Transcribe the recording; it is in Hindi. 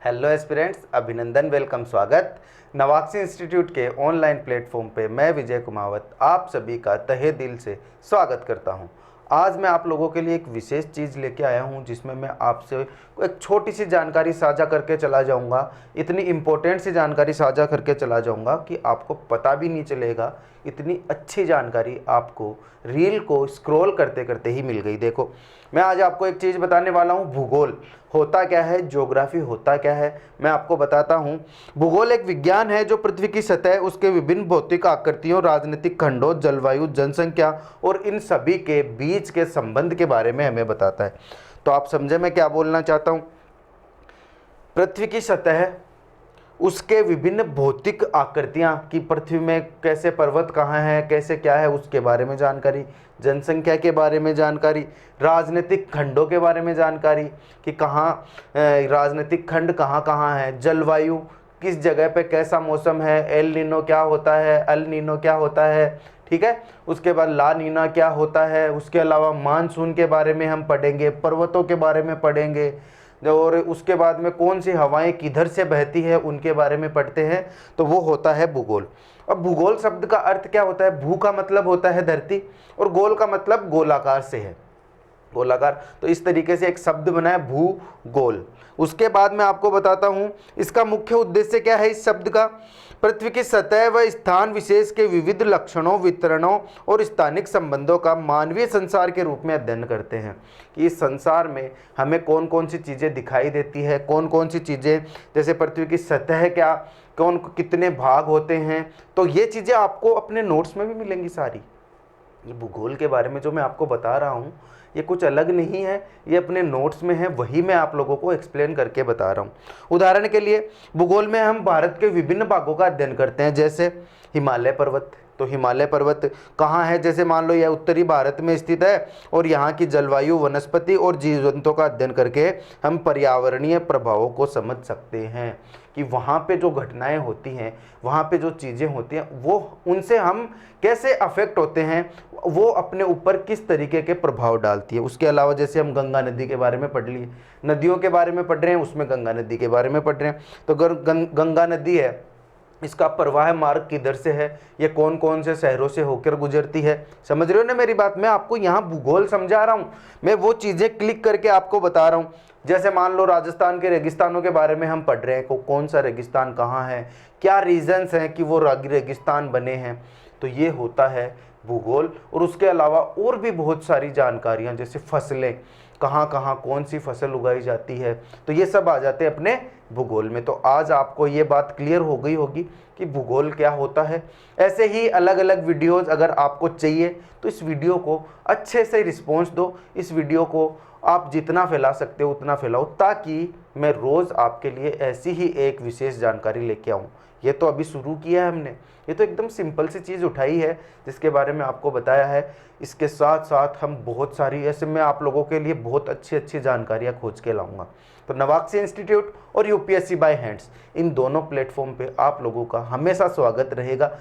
हेलो एस्पिरेंट्स, अभिनंदन, वेलकम, स्वागत। नवाक्सी इंस्टीट्यूट के ऑनलाइन प्लेटफॉर्म पे मैं विजय कुमावत आप सभी का तहे दिल से स्वागत करता हूं। आज मैं आप लोगों के लिए एक विशेष चीज़ लेके आया हूं जिसमें मैं आपसे एक छोटी सी जानकारी साझा करके चला जाऊंगा। इतनी इम्पोर्टेंट सी जानकारी साझा करके चला जाऊंगा कि आपको पता भी नहीं चलेगा। इतनी अच्छी जानकारी आपको रील को स्क्रॉल करते करते ही मिल गई। देखो, मैं आज आपको एक चीज़ बताने वाला हूँ। भूगोल होता क्या है, ज्योग्राफी होता क्या है, मैं आपको बताता हूँ। भूगोल एक विज्ञान है जो पृथ्वी की सतह, उसके विभिन्न भौतिक आकृतियों, राजनीतिक खंडों, जलवायु, जनसंख्या और इन सभी के बीच के संबंध के बारे में हमें बताता है। तो आप समझे मैं क्या बोलना चाहता हूँ। पृथ्वी की सतह, उसके विभिन्न भौतिक आकृतियाँ कि पृथ्वी में कैसे पर्वत कहाँ हैं, कैसे क्या है, उसके बारे में जानकारी, जनसंख्या के बारे में जानकारी, राजनीतिक खंडों के बारे में जानकारी कि कहाँ राजनीतिक खंड कहाँ कहाँ है, जलवायु किस जगह पे कैसा मौसम है, एल नीनो क्या होता है, अल नीनो क्या होता है, ठीक है। उसके बाद ला नीना क्या होता है। उसके अलावा मानसून के बारे में हम पढ़ेंगे, पर्वतों के बारे में पढ़ेंगे, और उसके बाद में कौन सी हवाएं किधर से बहती है उनके बारे में पढ़ते हैं। तो वो होता है भूगोल। अब भूगोल शब्द का अर्थ क्या होता है। भू का मतलब होता है धरती और गोल का मतलब गोलाकार से है, गोलाकार। तो इस तरीके से एक शब्द बना है भूगोल। उसके बाद मैं आपको बताता हूं इसका मुख्य उद्देश्य क्या है इस शब्द का। पृथ्वी की सतह व स्थान विशेष के विविध लक्षणों, वितरणों और स्थानिक संबंधों का मानवीय संसार के रूप में अध्ययन करते हैं कि इस संसार में हमें कौन कौन सी चीज़ें दिखाई देती है, कौन कौन सी चीज़ें, जैसे पृथ्वी की सतह क्या, कौन कितने भाग होते हैं। तो ये चीज़ें आपको अपने नोट्स में भी मिलेंगी सारी। ये भूगोल के बारे में जो मैं आपको बता रहा हूँ ये कुछ अलग नहीं है, ये अपने नोट्स में है, वही मैं आप लोगों को एक्सप्लेन करके बता रहा हूँ। उदाहरण के लिए भूगोल में हम भारत के विभिन्न भागों का अध्ययन करते हैं। जैसे हिमालय पर्वत, तो हिमालय पर्वत कहाँ है, जैसे मान लो यह उत्तरी भारत में स्थित है और यहाँ की जलवायु, वनस्पति और जीव जंतुओं का अध्ययन करके हम पर्यावरणीय प्रभावों को समझ सकते हैं कि वहाँ पे जो घटनाएं होती हैं, वहाँ पे जो चीज़ें होती हैं, वो उनसे हम कैसे अफेक्ट होते हैं, वो अपने ऊपर किस तरीके के प्रभाव डालती है। उसके अलावा जैसे हम गंगा नदी के बारे में पढ़ लिए, नदियों के बारे में पढ़ रहे हैं, उसमें गंगा नदी के बारे में पढ़ रहे हैं। तो गंगा नदी है, इसका प्रवाह मार्ग किधर से है, ये कौन कौन से शहरों से होकर गुजरती है। समझ रहे हो ना मेरी बात। मैं आपको यहाँ भूगोल समझा रहा हूँ, मैं वो चीज़ें क्लिक करके आपको बता रहा हूँ। जैसे मान लो राजस्थान के रेगिस्तानों के बारे में हम पढ़ रहे हैं, कौन सा रेगिस्तान कहाँ है, क्या रीजंस हैं कि वो रेगिस्तान बने हैं। तो ये होता है भूगोल। और उसके अलावा और भी बहुत सारी जानकारियाँ, जैसे फसलें कहाँ कहाँ कौन सी फसल उगाई जाती है, तो ये सब आ जाते हैं अपने भूगोल में। तो आज आपको ये बात क्लियर हो गई होगी कि भूगोल क्या होता है। ऐसे ही अलग अलग वीडियोस अगर आपको चाहिए तो इस वीडियो को अच्छे से रिस्पॉन्स दो। इस वीडियो को आप जितना फैला सकते हो उतना फैलाओ, ताकि मैं रोज़ आपके लिए ऐसी ही एक विशेष जानकारी लेके आऊँ। ये तो अभी शुरू किया है हमने, ये तो एकदम सिंपल सी चीज़ उठाई है जिसके बारे में आपको बताया है। इसके साथ साथ हम बहुत सारी ऐसे मैं आप लोगों के लिए बहुत अच्छी अच्छी जानकारियाँ खोज के लाऊंगा। तो नवाक्सी इंस्टीट्यूट और यूपीएससी बाय हैंड्स, इन दोनों प्लेटफॉर्म पे आप लोगों का हमेशा स्वागत रहेगा।